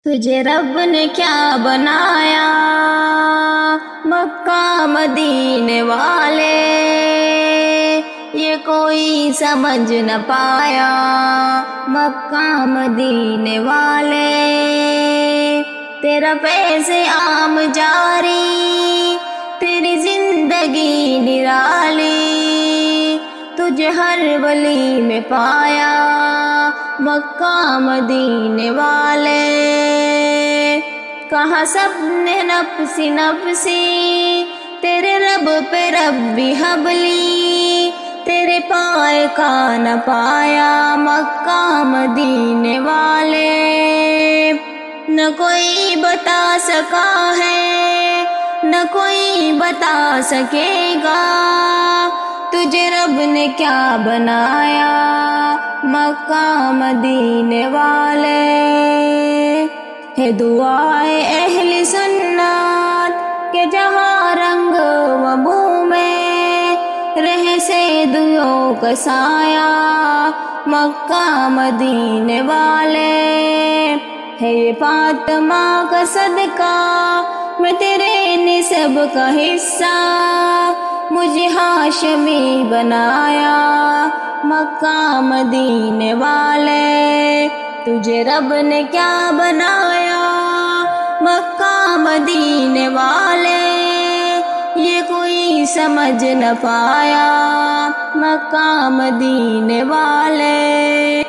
تجھے رب نے کیا بنایا مکہ مدینے والے، یہ کوئی سمجھ نہ پایا مکہ مدینے والے۔ تیرا فیض عام جاری، تیری زندگی نرالی، تجھے ہر ولی میں پایا مکہ مدینے والے۔ کہا سب نے نفسی نفسی، تیرے رب پہ ربی حبلی، تیرے پائے کا نہ پایا مکہ مدینے والے۔ نہ کوئی بتا سکا ہے نہ کوئی بتا سکے گا، تجھے رب نے کیا بنایا مکہ مدینے والے۔ ہے دعائے اہل سنت کہ جہاں رنگ و بو میں رہ سیدیوں کا سایہ مکہ مدینے والے۔ ہے یہ فاطمہ کا صدقہ میں تیرے نسب کا حصہ، مجھے ہاشمی بنایا مکہ مدینے والے۔ تجھے رب نے کیا بنایا مکہ مدینے والے، یہ کوئی سمجھ نہ پایا مکہ مدینے والے۔